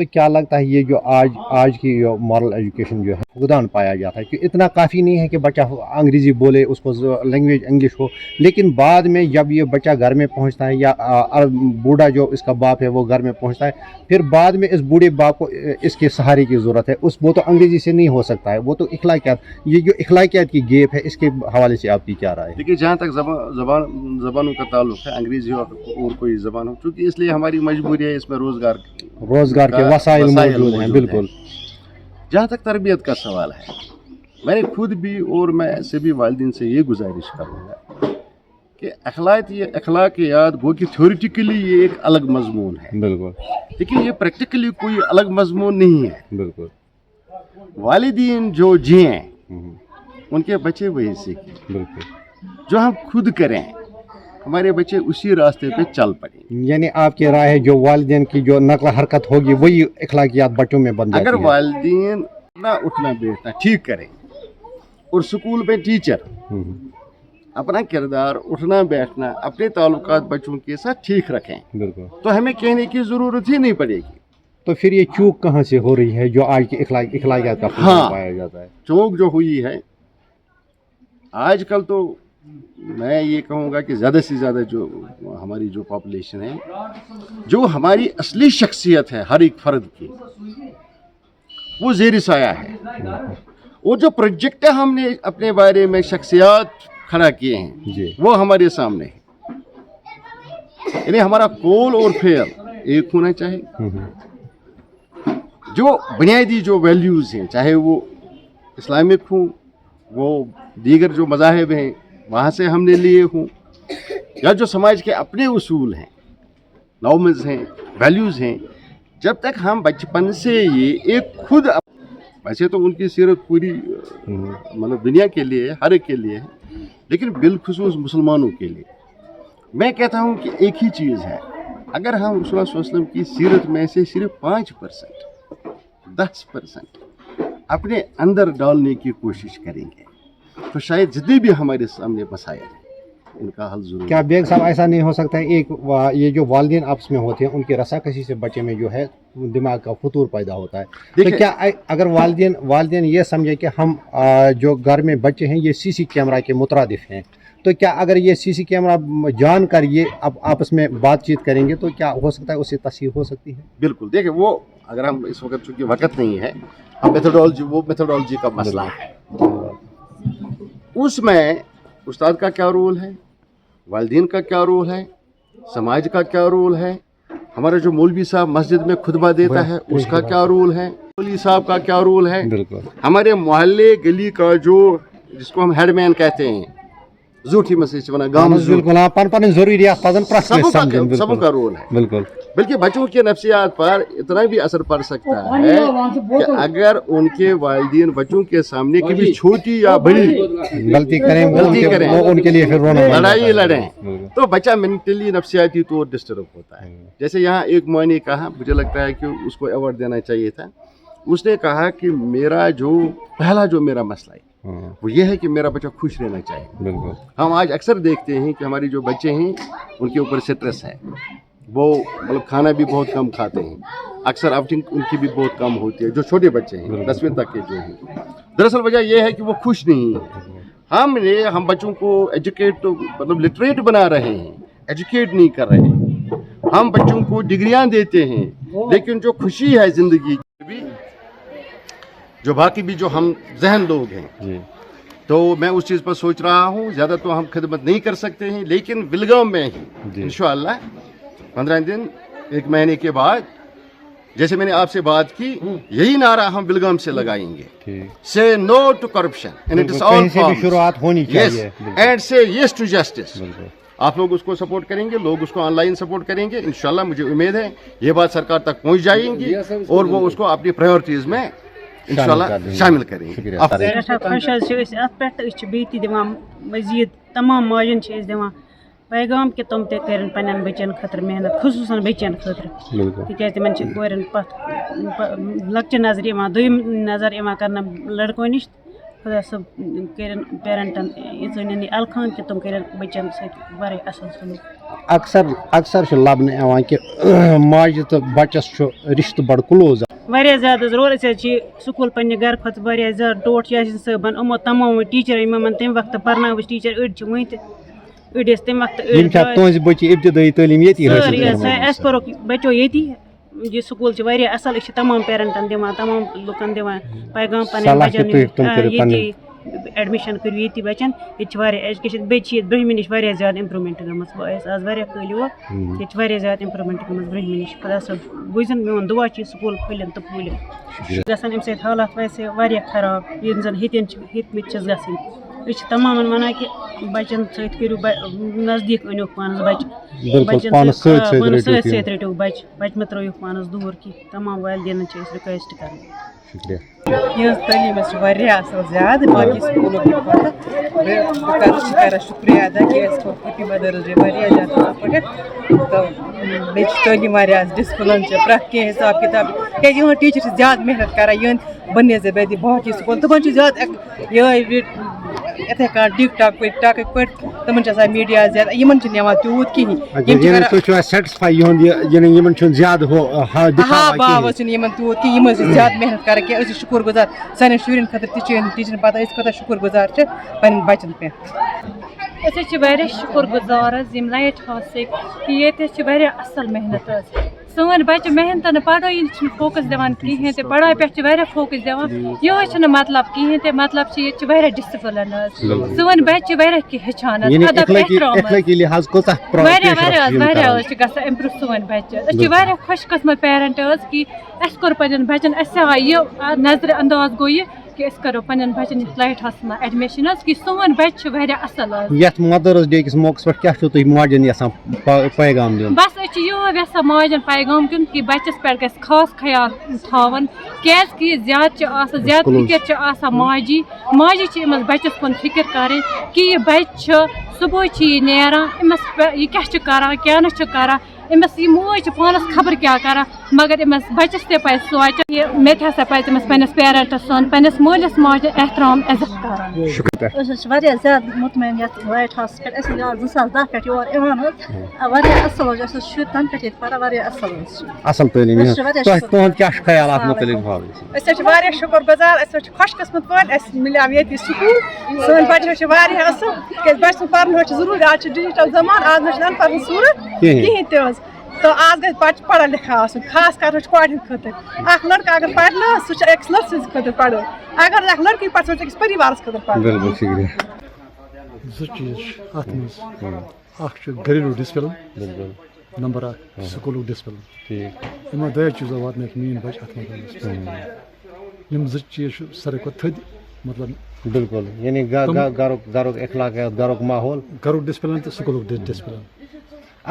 تو کیا لگتا ہے یہ جو آج کی جو مارل ایجوکیشن جو ہے فقدان پایا جاتا ہے کہ اتنا کافی نہیں ہے کہ بچہ انگریزی بولے, اس کو لینگویج انگلش ہو, لیکن بعد میں جب یہ بچہ گھر میں پہنچتا ہے یا بوڑھا جو اس کا باپ ہے وہ گھر میں پہنچتا ہے, پھر بعد میں اس بوڑھے باپ کو اس کے سہارے کی ضرورت ہے, وہ تو انگریزی سے نہیں ہو سکتا ہے, وہ تو اخلاقیات, یہ جو اخلاقیات کی گیپ ہے اس کے حوالے سے آپ کی کیا رائے ہے؟ دیکھیے جہاں تک زبانوں کا تعلق ہے, انگریزی ہو اور کوئی زبان ہو, چونکہ اس لیے ہماری مجبوری ہے, اس میں روزگار کے وسائل موجود ہیں. بالکل. جہاں تک تربیت کا سوال ہے, میں نے خود بھی اور میں سبھی والدین سے یہ گزارش کروں گا کہ اخلاقیات گو کہ تھیوریٹیکلی یہ ایک الگ مضمون ہے, بالکل, لیکن یہ پریکٹیکلی کوئی الگ مضمون نہیں ہے. بالکل. والدین جو جئیں ان کے بچے وہی سیکھیں. بالکل. جو ہم خود کریں ہمارے بچے اسی راستے پہ چل پڑیں. یعنی آپ کی رائے ہے جو والدین کی جو نقل حرکت ہوگی وہی اخلاقیات بچوں میں بن جاتی ہے. اگر والدین اپنا اٹھنا بیٹھنا ٹھیک کریں اور اسکول میں ٹیچر اپنا کردار اٹھنا بیٹھنا اپنے تعلقات بچوں کے ساتھ ٹھیک رکھیں, بالکل, تو ہمیں کہنے کی ضرورت ہی نہیں پڑے گی. تو پھر یہ چوک کہاں سے ہو رہی ہے جو آج کی اخلاقیات کا فقدان پایا جاتا ہے؟ چوک جو ہوئی ہے آج کل, تو میں یہ کہوں گا کہ زیادہ سے زیادہ جو ہماری جو پاپولیشن ہے, جو ہماری اصلی شخصیت ہے ہر ایک فرد کی, وہ زیر سایہ ہے. اور جو پروجیکٹ ہم نے اپنے بارے میں شخصیات کھڑا کیے ہیں جی, وہ ہمارے سامنے ہے. یعنی ہمارا قول اور فعل ایک ہونا چاہیے. جو بنیادی جو ویلیوز ہیں, چاہے وہ اسلامک ہوں, وہ دیگر جو مذاہب ہیں وہاں سے ہم نے لیے ہوں, یا جو سماج کے اپنے اصول ہیں, نارمز ہیں, ویلیوز ہیں, جب تک ہم بچپن سے یہ ایک خود, ویسے تو ان کی سیرت پوری مطلب دنیا کے لیے ہر ایک کے لیے ہے, لیکن بالخصوص مسلمانوں کے لیے میں کہتا ہوں کہ ایک ہی چیز ہے, اگر ہم رسول اللہ صلی اللہ علیہ وسلم کی سیرت میں سے صرف 5%, 10% اپنے اندر ڈالنے کی کوشش کریں گے تو شاید جتنے بھی ہمارے سامنے مسائل ہیں ان کا حل ضرور. کیا بیگ صاحب ایسا نہیں ہو سکتا ہے یہ جو والدین آپس میں ہوتے ہیں ان کی رساکشی سے بچے میں جو ہے دماغ کا فطور پیدا ہوتا ہے, تو کیا اگر والدین یہ سمجھے کہ ہم جو گھر میں بچے ہیں یہ سی سی کیمرہ کے مترادف ہیں, تو کیا اگر یہ سی سی کیمرہ جان کر یہ اب آپس میں بات چیت کریں گے تو کیا ہو سکتا ہے, اس سے تصحیح ہو سکتی ہے؟ بالکل. دیکھیں وہ اگر ہم اس وقت چونکہ وقت نہیں ہے, ہم میتھڈالوجی کا مسئلہ ہے, اس میں استاد کا کیا رول ہے, والدین کا کیا رول ہے, سماج کا کیا رول ہے, ہمارا جو مولوی صاحب مسجد میں خطبہ دیتا ہے اس کا کیا رول ہے, مولوی صاحب کا کیا رول ہے, ہمارے محلے گلی کا جو جس کو ہم ہیڈ مین کہتے ہیں, زوٹھی مسجد بنا گاؤں, سب کا رول ہے. بالکل. بلکہ بچوں کے نفسیات پر اتنا بھی اثر پڑ سکتا ہے کہ اگر ان کے والدین بچوں کے سامنے کبھی چھوٹی یا بڑی غلطی کریں ان کے لیے لڑائی لڑیں تو بچہ مینٹلی نفسیاتی طور ڈسٹرب ہوتا ہے. جیسے یہاں ایک معانی کہا, مجھے لگتا ہے کہ اس کو ایوارڈ دینا چاہیے تھا, اس نے کہا کہ میرا جو پہلا جو میرا مسئلہ ہے وہ یہ ہے کہ میرا بچہ خوش رہنا چاہیے. بالکل. ہم آج اکثر دیکھتے ہیں کہ ہماری جو بچے ہیں ان کے اوپر سٹریس ہے, وہ مطلب کھانا بھی بہت کم کھاتے ہیں, اکثر آؤٹنگ ان کی بھی بہت کم ہوتی ہے, جو چھوٹے بچے ہیں 10ویں تک کے جو ہیں. دراصل وجہ یہ ہے کہ وہ خوش نہیں ہیں. ہم بچوں کو ایجوکیٹ تو مطلب لٹریٹ بنا رہے ہیں, ایجوکیٹ نہیں کر رہے ہیں. ہم بچوں کو ڈگریاں دیتے ہیں, لیکن جو خوشی ہے زندگی کی, جو باقی بھی جو ہم ذہن لوگ ہیں, تو میں اس چیز پر سوچ رہا ہوں. زیادہ تو ہم خدمت نہیں کر سکتے ہیں, لیکن ولگام میں ہی انشاءاللہ 15 دن 1 مہینے کے بعد, جیسے میں نے آپ سے بات کی, یہی نعرہ ہم ولگام سے لگائیں گے, سے no to corruption and it is all شروعات ہونی چاہیے, اینڈ سے یس ٹو جسٹس. آپ لوگ اس کو سپورٹ کریں گے, لوگ اس کو آن لائن سپورٹ کریں گے, انشاءاللہ مجھے امید ہے یہ بات سرکار تک پہنچ جائیں گی اور وہ اس کو اپنی پرائیورٹیز میں انشاءاللہ شامل کریں گے. مزید تمام ماجن پیغام کہ تم تر پن بچن خطر محنت, خصوصاً بچن خطر, تاز تمہیں کورن پتہ لکچہ نظر دم نظر کرنا لڑکوں نش. خدا صٲب کرن پیرنٹن یہ الخان کہ تم کرن بچن ست واریاہ اصل سلوک. اکثر لبنہٕ یِوان کہِ ماجہِ تہٕ بَچَس چھُ رِشتہٕ بَڑٕ کٕلوز واریاہ زیادٕ حظ رول أسۍ حظ چھِ سکوٗل پنٛنہِ گرٕ کھۄتہٕ واریاہ زیادٕ ٹوٹھ یاسیٖن صٲبَن یِمو تمام ٹیٖچَر یِمن تَمہِ وقتہٕ پرناو أسۍ ٹیٖچَر أڑۍ چھِ وٕنہِ تہِ أڑۍ ٲسۍ تَمہِ وقتہٕ یِم چھا تُہٕنٛزِ بٔچی ابتدٲیی تعلیٖم ییٚتی حٲصِل سٲری حظ کٔرمٕژ اَسہِ کوٚرُکھ بَچو ییٚتی یہِ سکوٗل چھِ واریاہ اَصٕل أسۍ چھِ تمام پیرَنٹَن دِوان تمام لُکَن دِوان پیغام پنٕنٮ۪ن صلاح چھِ بَچَن تُہۍ تِم کٔرِو ییٚتی ایڈمِشَن کٔرِو ییٚتی بَچَن ییٚتہِ چھِ واریاہ ایجوکیشَن بیٚیہِ چھِ ییٚتہِ برٛونٛہمہِ نِش واریاہ زیادٕ اِمپرٛوٗمٮ۪نٛٹ گٔمٕژ وۄنۍ ٲسۍ آز واریاہ کٲلۍ یور ییٚتہِ چھِ واریاہ زیادٕ اِمپرٛوٗمٮ۪نٛٹ گٔمٕژ برٛونٛہمہِ نِش خۄدا صٲب بوٗزِن میون دُعا چھِ یہِ سکوٗل پھٔلِن تہٕ پھوٗلِن گژھن اَمہِ سۭتۍ حالات ویسے واریاہ خراب یِم زَن ہیٚتٮ۪ن چھِ ہیٚتمٕتۍ چھِس گژھٕنۍ أسۍ چھِ تمامَن وَنان کہِ بَچَن سۭتۍ کٔرِو نزدیٖک أنِوُکھ پانَس بَچہِ پانَس سۭتۍ رٔٹِو بَچہِ مہٕ ترٛٲیِوکھ پانَس دوٗر کینٛہہ تمام والدینَن چھِ أسۍ رِکویسٹ کَران یہٕنٛز تعلیٖم حظ چھِ واریاہ اَصٕل زیادٕ باقٕے سکوٗلو کھۄتہٕ بہٕ کران شُکریہ ادا کہِ اَسہِ کوٚر ہیپی مَدٲرٕز ڈے واریاہ زیادٕ اَصٕل پٲٹھۍ تہٕ بیٚیہِ چھِ تعلیٖم واریاہ ڈِسپٕلن چھِ پرٛٮ۪تھ کینٛہہ حِساب کِتاب کیٛازِ یِہُنٛد ٹیٖچَر چھِ زیادٕ محنت کَران یِہٕنٛدۍ بَنسبَتہِ باقٕے سکوٗل تِمَن چھِ زیادٕ یِہوٚے یِتھَے کٔنۍ ٹِک ٹاکٕکۍ پٲٹھۍ تِمَن چھِ آسان میٖڈیا زیادٕ یِمَن چھِنہٕ یِوان تیوٗت کِہیٖنۍ ہا باو چھِنہٕ یِمَن تیوٗت کِہیٖنۍ یِم حظ چھِ زیادٕ محنت کَران کینٛہہ أسۍ چھِ شُکُر گُزار سانٮ۪ن شُرٮ۪ن خٲطرٕ تہِ چھِ ٹیٖچرَن پَتہ أسۍ کوٗتاہ شُکُر گُزار چھِ پنٛنٮ۪ن بَچَن پٮ۪ٹھ أسۍ حظ چھِ واریاہ شُکُر گُزار حظ یِم لایٹ ہاوسٕکۍ کہِ ییٚتہِ حظ چھِ واریاہ اَصٕل محنت حظ سٲنۍ بَچہِ محنتَن نہٕ پَڑٲے چھِنہٕ فوکَس دِوان کِہیٖنۍ تہِ پَڑٲے پٮ۪ٹھ چھِ واریاہ فوکَس دِوان یِہوٚے چھُنہٕ مطلب کِہیٖنۍ تہِ مطلب چھِ ییٚتہِ چھِ واریاہ ڈِسپٕلن حظ سٲنۍ بَچہِ چھِ واریاہ کینٛہہ ہیٚچھان حظ واریاہ حظ چھِ گژھان اِمپرٛوٗ سٲنۍ بَچہِ أسۍ چھِ واریاہ خۄش قٕسمت پیرَنٹ حظ کہِ اَسہِ کوٚر پنٛنٮ۪ن بَچَن اَسہِ آے یہِ نظرِ انداز گوٚو یہِ کہِ أسۍ کَرو پنٛنٮ۪ن بَچَن یَتھ لایٹ ہاوسَس منٛز ایڈمِشَن حظ کہِ سون بَچہِ چھِ واریاہ اَصٕل حظ یَتھ مَدٲرٕز ڈے کِس موقعس پٮ۪ٹھ کیٛاہ چھُو تُہۍ ماجَن یَژھان پیغام دیُن بَس أسۍ چھِ یِہوٚے یَژھان ماجٮ۪ن پیغام دیُن کہِ بَچَس پٮ۪ٹھ گژھِ خاص خیال تھاوُن کیٛازِکہِ زیادٕ چھِ آسان زیادٕ فِکِر چھِ آسان ماجی چھِ أمِس بَچَس کُن فِکِر کَرٕنۍ کہِ یہِ بَچہِ چھُ صُبحٲے چھِ یہِ نیران أمِس یہِ کیٛاہ چھُ کَران کیٛاہ نہٕ چھُ کَران أمِس یہِ موج چھِ پانَس خبر کیٛاہ کَران مگر أمِس بَچَس تہِ پَزِ سونٛچُن یہِ مےٚ تہِ ہَسا پَزِ أمِس پنٛنِس پیرَنٹَس سُنٛد پنٛنِس مٲلِس ماجہِ احترام عزت کَران أسۍ حظ چھِ واریاہ زیادٕ مطمعین یَتھ لایٹ ہاوسَس پٮ۪ٹھ أسۍ حظ 2010 پٮ۪ٹھ یور یِوان حظ واریاہ اَصٕل حظ اَسہِ حظ شُرۍ تَنہٕ پٮ۪ٹھ ییٚتہِ پَران واریاہ اَصٕل حظ چھِ اَصٕل تعلیٖم تُہُنٛد کیٛاہ چھُ خیال اَتھ مُتعلِق أسۍ حظ چھِ واریاہ شُکُر گُزار أسۍ حظ چھِ خۄش قٕسمت پٲٹھۍ اَسہِ مِلیو ییٚتہِ سکوٗل سٲنۍ بَچہِ حظ چھِ واریاہ اَصٕل تِکیٛازِ بَچہِ سُنٛد پَرُن حظ چھِ ضروٗری آز چھِ ڈِجِٹَل زَمانہٕ آز نہ چھِ اَن پَرُن صوٗرت کِہیٖنۍ تہِ حظ تہٕ آز گژھِ بَچہِ پَڑھا لِکھا آسُن خاص کر حظ چھِ کورِ ہِنٛدِ خٲطرٕ اَکھ لٔڑکہٕ اگر پَرِ نہ حظ سُہ چھِ أکِس لٔڑکہٕ سٕنٛدِ خٲطرٕ پَرُن اگر اَکھ لٔڑکی پَرِ سُہ چھِ أکِس پٔریٖوارَس خٲطرٕ پَرُن زٕ چیٖز چھِ اَتھ منٛز اَکھ چھُ گریلوٗ ڈِسپٕلن نمبر اَکھ سکوٗلُک ڈِسپٕلن یِمو دۄیو چیٖزو واتنٲیِکھ میٛٲنۍ بَچہِ اَتھ منٛز یِم زٕ چیٖز چھِ ساروی کھۄتہٕ تھٔدۍ مطلب بالکل یعنی گرُک اخلاقیات گرُک ماحول گرُک ڈِسپٕلن تہٕ سکوٗلُک ڈِسپٕلن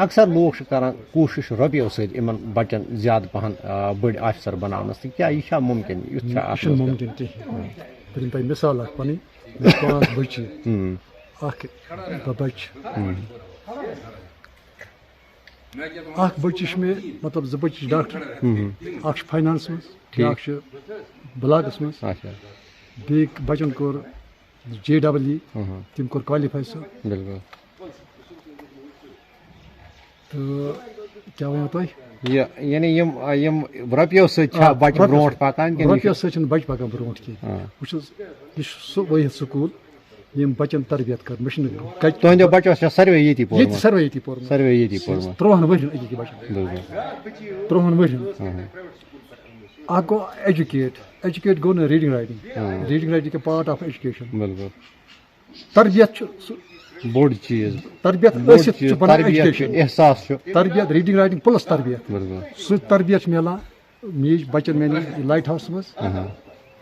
اکثر لوٗکھ چھِ کران کوٗشِش رۄپیو سۭتۍ یِمن بَچن زیادٕ پَہن بٔڑۍ آفِسر بَناونَس تہٕ کیٛاہ یہِ چھا مُمکِن یُتھ یہِ چھُنہٕ مُمکِن کِہیٖنۍ بہٕ دِمہٕ تۄہہِ مِثال اکھ پَنٕنۍ مےٚ چھِ 5 بٔچی اکھ بَچہِ اکھ بٔچی چھِ مےٚ مطلب 2 بٔچی چھِ ڈاکٹر اکھ چھُ فاینانسس منٛز بیٛاکھ چھُ بٕلاکَس منٛز بیٚیہِ بَچَن کوٚر JEE تٔمۍ کوٚر کالِفاے سُہ تہٕ کیٛاہ وَنو تۄہہِ یعنی یِم رۄپیو سۭتۍ چھا بَچہِ برونٛٹھ پَکان رۄپیو سۭتۍ چھِنہٕ بَچہِ پَکان برونٛٹھ کینٛہہ بہٕ چھُس یہِ چھُ سُہ وٲحِد سکوٗل یِم بَچَن تربیت کَرِ مےٚ چھُنہٕ تُہنٛدیو بَچو چھا ساروے ییٚتی ساروے ییٚتی پوٚرمُت 13 ؤرۍیَن أکِس بَچَن 13 ؤرۍیَن اکھ گوٚو ایجوکیٹ گوٚو نہٕ reading writing a part of education تربیت چھُ سُہ بوٚڑ چیٖز تربیت ٲسِتھ چھُ بَنان ایجوکیشن احساس چھُ تربیت ریٖڈِنٛگ رایٹِنٛگ پٕلس تربیت سُہ تربیت چھِ میلان میٛٲنۍ بَچَن میانہِ لایٹ ہاوسَس منٛز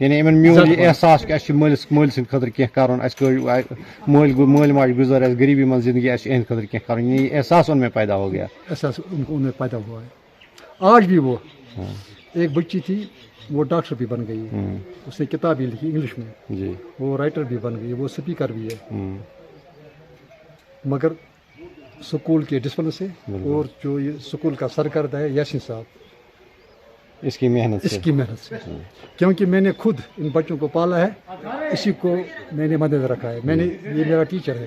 یعنی یِمن میون یہِ احساس کہِ اَسہِ چھُ مٲلۍ سٕنٛدِ خٲطرٕ کینٛہہ کَرُن اَسہِ مٲلۍ ماجہِ گُزٲرۍ اَسہِ غریٖبی منٛز زندگی اَسہِ چھُ یِہنٛدِ خٲطرٕ کینٛہہ کَرُن یہِ احساس اوٚن مےٚ پیدا ہو گیا احساس ان میں پیدا ہوا ہے آج بھی وہ ایک بچی تھی وہ ڈاکٹر بھی بن گئی اس نے کتاب بھی لکھی انگلش میں وہ رائٹر بھی بن گئی وہ اسپیکر بھی ہے مگر اسکول کے ڈسپلن سے اور جو یہ اسکول کا سرکردہ ہے یاسین صاحب اس کی محنت سے کیونکہ میں نے خود ان بچوں کو پالا ہے اسی کو میں نے مدد رکھا ہے یہ میرا ٹیچر ہے